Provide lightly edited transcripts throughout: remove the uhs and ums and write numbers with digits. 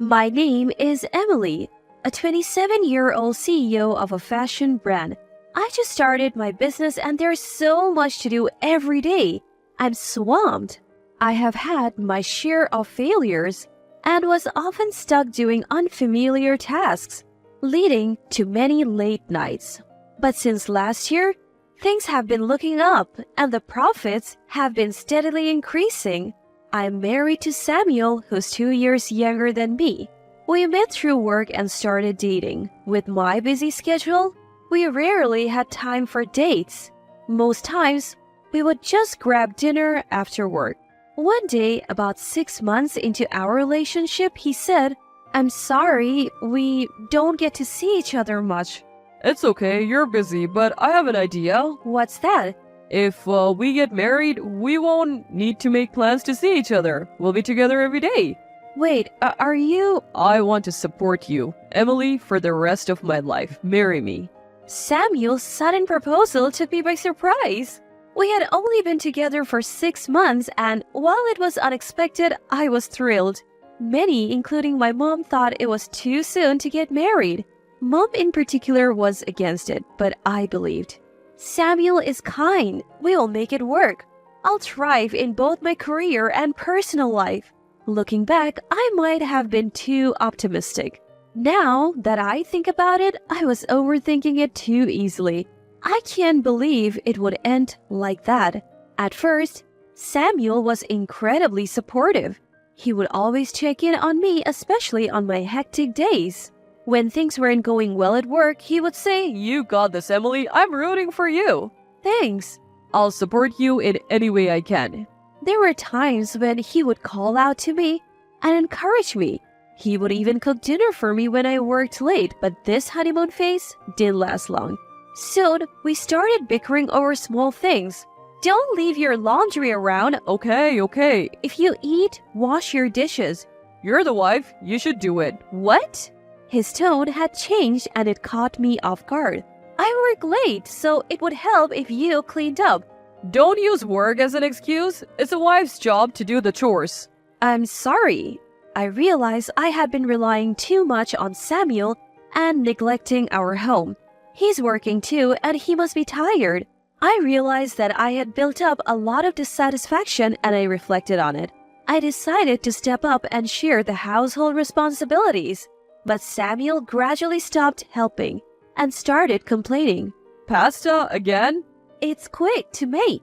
My name is Emily, a 27-year-old CEO of a fashion brand. I just started my business and there's so much to do every day. I'm swamped. I have had my share of failures and was often stuck doing unfamiliar tasks, leading to many late nights. But since last year, things have been looking up and the profits have been steadily increasing. I'm married to Samuel, who's 2 years younger than me. We met through work and started dating. With my busy schedule, we rarely had time for dates. Most times, we would just grab dinner after work. One day, about 6 months into our relationship, he said, "I'm sorry, we don't get to see each other much." It's okay, you're busy, but I have an idea. What's that? If we get married, we won't need to make plans to see each other. We'll be together every day. Wait, are you... I want to support you, Emily, for the rest of my life. Marry me. Samuel's sudden proposal took me by surprise. We had only been together for 6 months, and while it was unexpected, I was thrilled. Many, including my mom, thought it was too soon to get married. Mom in particular was against it, but I believed. Samuel is kind. We will make it work. I'll thrive in both my career and personal life. Looking back, I might have been too optimistic. Now that I think about it, I was overthinking it too easily. I can't believe it would end like that. At first, Samuel was incredibly supportive. He would always check in on me, especially on my hectic days. When things weren't going well at work, he would say, You got this, Emily. I'm rooting for you. "Thanks." I'll support you in any way I can. There were times when he would call out to me and encourage me. He would even cook dinner for me when I worked late, but this honeymoon phase didn't last long. Soon, we started bickering over small things. "Don't leave your laundry around. Okay. If you eat, wash your dishes." You're the wife. You should do it. "What?" His tone had changed and it caught me off guard. "I work late, so it would help if you cleaned up." Don't use work as an excuse. It's a wife's job to do the chores. "I'm sorry." I realized I had been relying too much on Samuel and neglecting our home. He's working too, and he must be tired. I realized that I had built up a lot of dissatisfaction and I reflected on it. I decided to step up and share the household responsibilities. But Samuel gradually stopped helping and started complaining. Pasta again? "It's quick to make."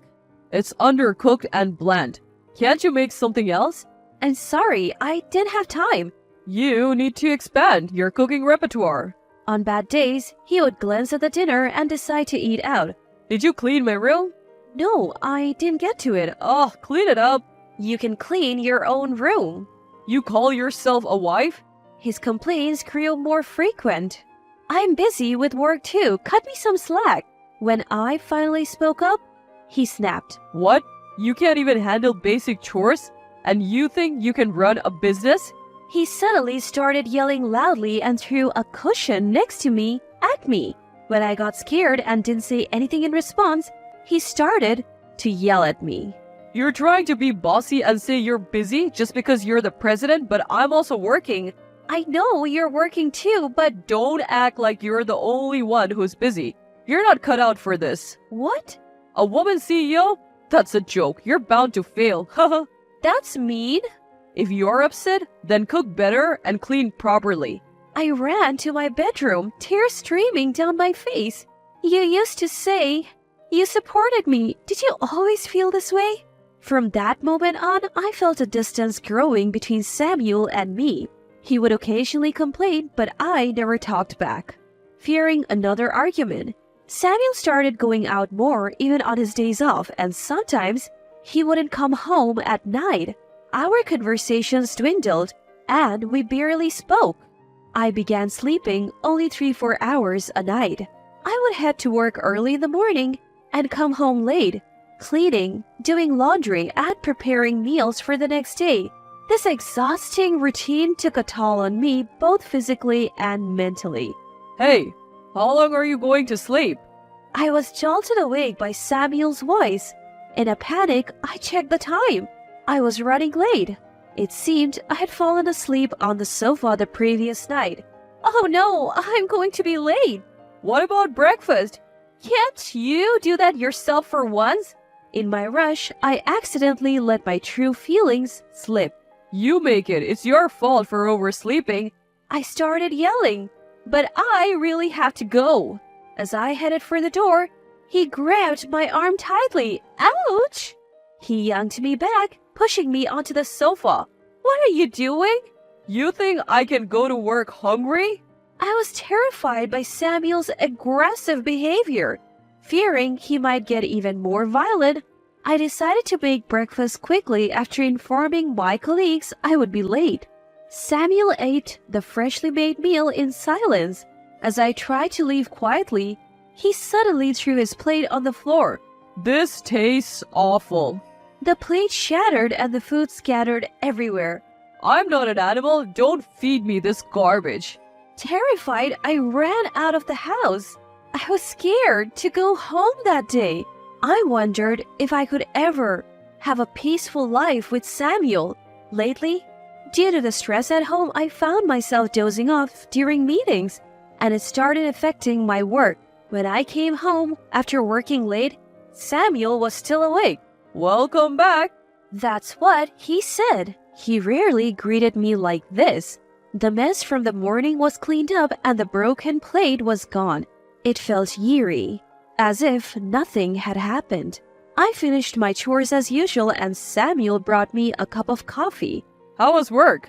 It's undercooked and bland. Can't you make something else? "I'm sorry, I didn't have time." You need to expand your cooking repertoire. On bad days, he would glance at the dinner and decide to eat out. Did you clean my room? "No, I didn't get to it." Oh, clean it up. "You can clean your own room." You call yourself a wife? His complaints grew more frequent. "I'm busy with work too. Cut me some slack." When I finally spoke up, he snapped. What? You can't even handle basic chores? And you think you can run a business? He suddenly started yelling loudly and threw a cushion next to me at me. When I got scared and didn't say anything in response, he started to yell at me. You're trying to be bossy and say you're busy just because you're the president, but I'm also working. "I know you're working too, but..." Don't act like you're the only one who's busy. You're not cut out for this. "What?" A woman CEO? That's a joke. You're bound to fail. Haha. "That's mean." If you're upset, then cook better and clean properly. I ran to my bedroom, tears streaming down my face. "You used to say you supported me. Did you always feel this way?" From that moment on, I felt a distance growing between Samuel and me. He would occasionally complain, but I never talked back. Fearing another argument, Samuel started going out more even on his days off, and sometimes he wouldn't come home at night. Our conversations dwindled, and we barely spoke. I began sleeping only 3-4 hours a night. I would head to work early in the morning and come home late, cleaning, doing laundry, and preparing meals for the next day. This exhausting routine took a toll on me, both physically and mentally. Hey, how long are you going to sleep? I was jolted awake by Samuel's voice. In a panic, I checked the time. I was running late. It seemed I had fallen asleep on the sofa the previous night. Oh no, I'm going to be late. What about breakfast? Can't you do that yourself for once? In my rush, I accidentally let my true feelings slip. You make it. It's your fault for oversleeping. I started yelling, but I really have to go. As I headed for the door, he grabbed my arm tightly. Ouch! He yanked me back, pushing me onto the sofa. What are you doing? You think I can go to work hungry? I was terrified by Samuel's aggressive behavior. Fearing he might get even more violent, I decided to make breakfast quickly after informing my colleagues I would be late. Samuel ate the freshly made meal in silence. As I tried to leave quietly, he suddenly threw his plate on the floor. This tastes awful. The plate shattered and the food scattered everywhere. I'm not an animal. Don't feed me this garbage. Terrified, I ran out of the house. I was scared to go home that day. I wondered if I could ever have a peaceful life with Samuel. Lately, due to the stress at home, I found myself dozing off during meetings, and it started affecting my work. When I came home after working late, Samuel was still awake. Welcome back. That's what he said. He rarely greeted me like this. The mess from the morning was cleaned up and the broken plate was gone. It felt eerie, as if nothing had happened. I finished my chores as usual and Samuel brought me a cup of coffee. How was work?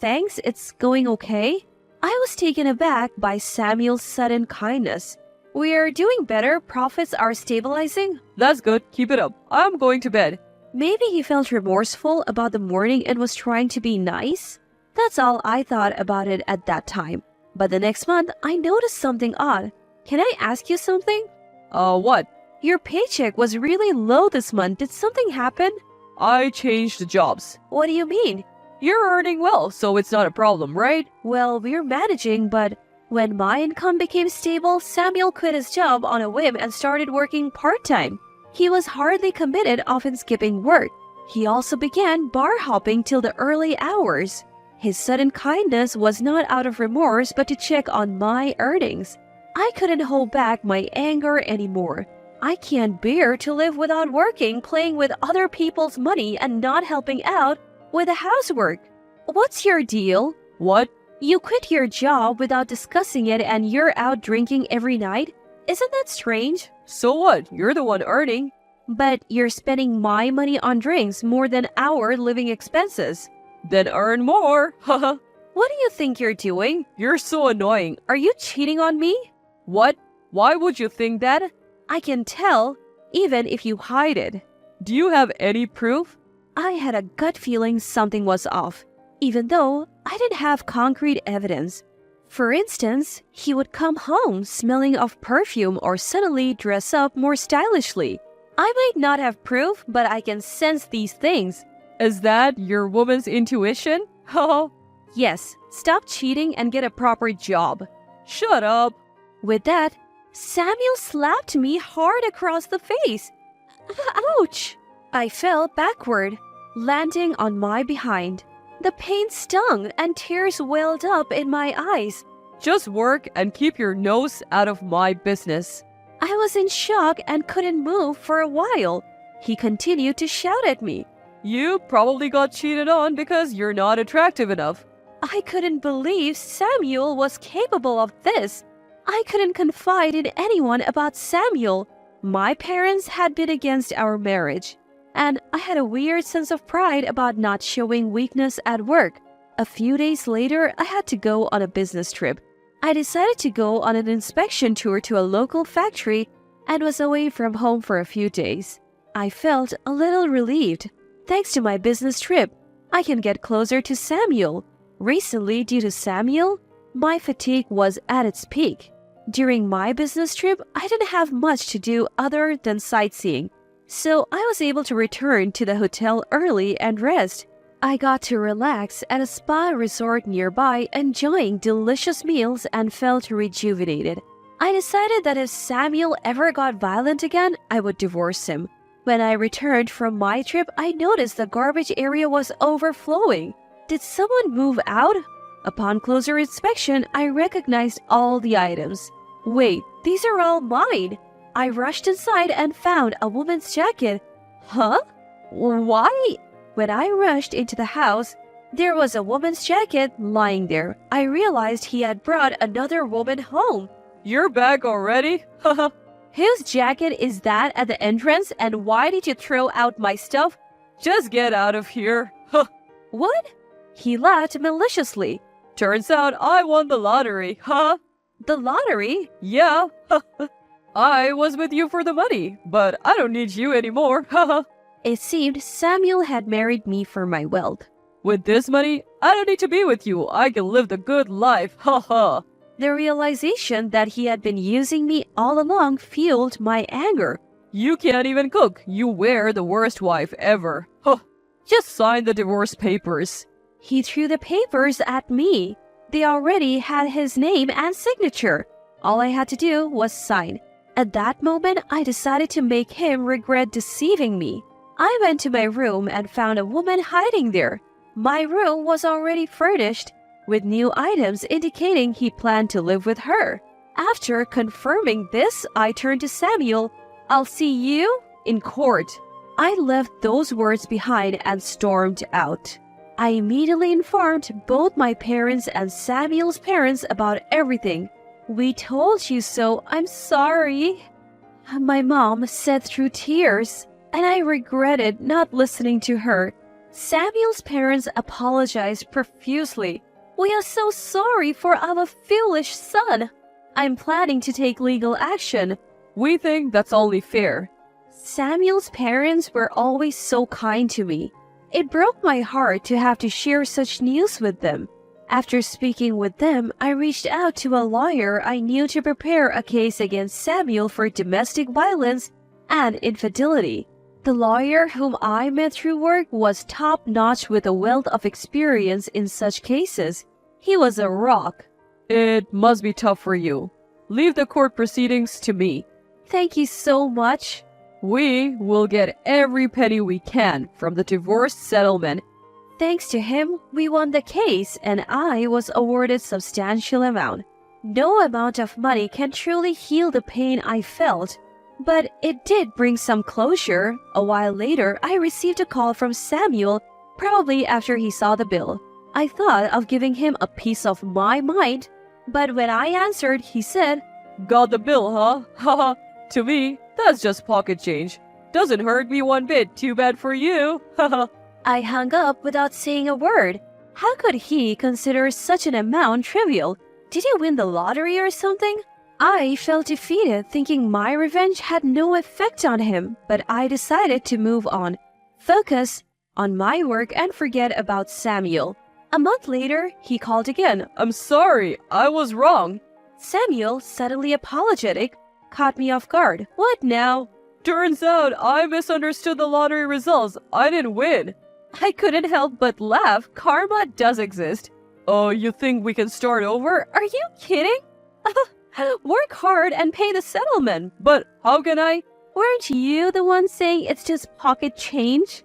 Thanks, it's going okay. I was taken aback by Samuel's sudden kindness. We're doing better, profits are stabilizing. That's good. Keep it up. I'm going to bed. Maybe he felt remorseful about the morning and was trying to be nice. That's all I thought about it at that time. But the next month, I noticed something odd. Can I ask you something? What? Your paycheck was really low this month. Did something happen? I changed jobs. What do you mean? You're earning well, so it's not a problem, right? Well, we're managing, but when my income became stable, Samuel quit his job on a whim and started working part-time. He was hardly committed, often skipping work. He also began bar hopping till the early hours. His sudden kindness was not out of remorse, but to check on my earnings. I couldn't hold back my anger anymore. I can't bear to live without working, playing with other people's money and not helping out with the housework. What's your deal? What? You quit your job without discussing it and you're out drinking every night? Isn't that strange? So what? You're the one earning. But you're spending my money on drinks more than our living expenses. Then earn more. Haha. What do you think you're doing? You're so annoying. Are you cheating on me? What? Why would you think that? I can tell, even if you hide it. Do you have any proof? I had a gut feeling something was off, even though I didn't have concrete evidence. For instance, he would come home smelling of perfume or suddenly dress up more stylishly. I might not have proof, but I can sense these things. Is that your woman's intuition? Haha. Yes, stop cheating and get a proper job. Shut up. With that, Samuel slapped me hard across the face. Ouch! I fell backward, landing on my behind. The pain stung and tears welled up in my eyes. Just work and keep your nose out of my business. I was in shock and couldn't move for a while. He continued to shout at me. You probably got cheated on because you're not attractive enough. I couldn't believe Samuel was capable of this. I couldn't confide in anyone about Samuel. My parents had been against our marriage, and I had a weird sense of pride about not showing weakness at work. A few days later, I had to go on a business trip. I decided to go on an inspection tour to a local factory and was away from home for a few days. I felt a little relieved. Thanks to my business trip, I can get closer to Samuel. Recently, due to Samuel, my fatigue was at its peak. During my business trip, I didn't have much to do other than sightseeing, so I was able to return to the hotel early and rest. I got to relax at a spa resort nearby, enjoying delicious meals and felt rejuvenated. I decided that if Samuel ever got violent again, I would divorce him. When I returned from my trip, I noticed the garbage area was overflowing. Did someone move out? Upon closer inspection, I recognized all the items. Wait, these are all mine. I rushed inside and found a woman's jacket. Huh? Why? When I rushed into the house, there was a woman's jacket lying there. I realized he had brought another woman home. You're back already? Haha. Whose jacket is that at the entrance, and why did you throw out my stuff? Just get out of here. Huh. What? He laughed maliciously. Turns out I won the lottery, huh? The lottery? Yeah. I was with you for the money, but I don't need you anymore. Haha. It seemed Samuel had married me for my wealth. With this money, I don't need to be with you. I can live the good life. Haha. The realization that he had been using me all along fueled my anger. You can't even cook. You were the worst wife ever. Huh. Just sign the divorce papers. He threw the papers at me. They already had his name and signature. All I had to do was sign. At that moment, I decided to make him regret deceiving me. I went to my room and found a woman hiding there. My room was already furnished, with new items indicating he planned to live with her. After confirming this, I turned to Samuel. I'll see you in court. I left those words behind and stormed out. I immediately informed both my parents and Samuel's parents about everything. We told you so. I'm sorry. My mom said through tears, and I regretted not listening to her. Samuel's parents apologized profusely. We are so sorry for our foolish son. I'm planning to take legal action. We think that's only fair. Samuel's parents were always so kind to me. It broke my heart to have to share such news with them. After speaking with them, I reached out to a lawyer I knew to prepare a case against Samuel for domestic violence and infidelity. The lawyer whom I met through work was top-notch with a wealth of experience in such cases. He was a rock. It must be tough for you. Leave the court proceedings to me. Thank you so much. We will get every penny we can from the divorce settlement. Thanks to him, we won the case and I was awarded substantial amount. No amount of money can truly heal the pain I felt, but it did bring some closure. A while later, I received a call from Samuel, probably after he saw the bill. I thought of giving him a piece of my mind, but when I answered, he said, Got the bill, huh? Haha. To me, that's just pocket change. Doesn't hurt me one bit. Too bad for you. Haha. I hung up without saying a word. How could he consider such an amount trivial? Did he win the lottery or something? I felt defeated, thinking my revenge had no effect on him, but I decided to move on, focus on my work and forget about Samuel. A month later, he called again. I'm sorry, I was wrong. Samuel, suddenly apologetic, caught me off guard. What now? Turns out I misunderstood the lottery results. I didn't win. I couldn't help but laugh. Karma does exist. Oh, you think we can start over? Are you kidding? Work hard and pay the settlement. But how can I? Weren't you the one saying it's just pocket change?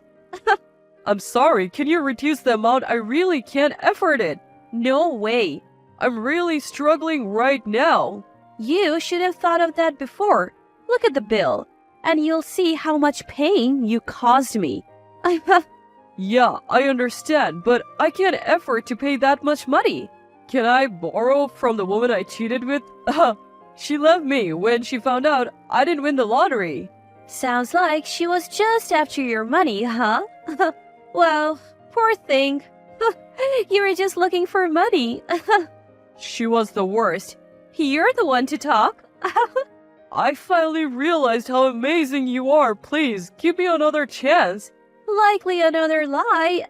I'm sorry, can you reduce the amount? I really can't afford it. No way. I'm really struggling right now. You should have thought of that before. Look at the bill, and you'll see how much pain you caused me. Yeah, I understand, but I can't afford to pay that much money. Can I borrow from the woman I cheated with? She left me when she found out I didn't win the lottery. Sounds like she was just after your money, huh? Well, poor thing. You were just looking for money. She was the worst. You're the one to talk. I finally realized how amazing you are. Please, give me another chance. Likely another lie.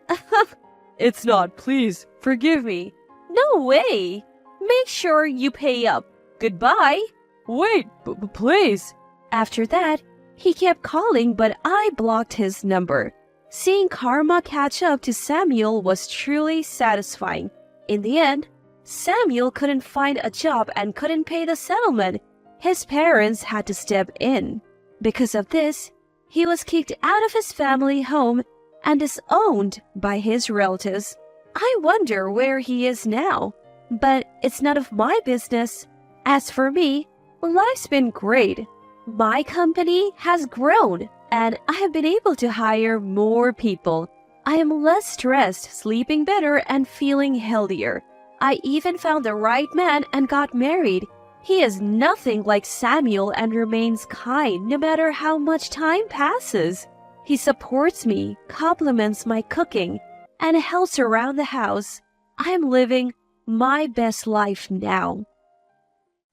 It's not. Please, forgive me. No way. Make sure you pay up. Goodbye. Wait, please. After that, he kept calling, but I blocked his number. Seeing karma catch up to Samuel was truly satisfying. In the end, Samuel couldn't find a job and couldn't pay the settlement. His parents had to step in. Because of this, He was kicked out of his family home and is owned by his relatives. I wonder where he is now, but it's none of my business. As for me, life's been great. My company has grown, and I have been able to hire more people. I am less stressed, sleeping better, and feeling healthier. I even found the right man and got married. He is nothing like Samuel and remains kind no matter how much time passes. He supports me, compliments my cooking, and helps around the house. I am living my best life now.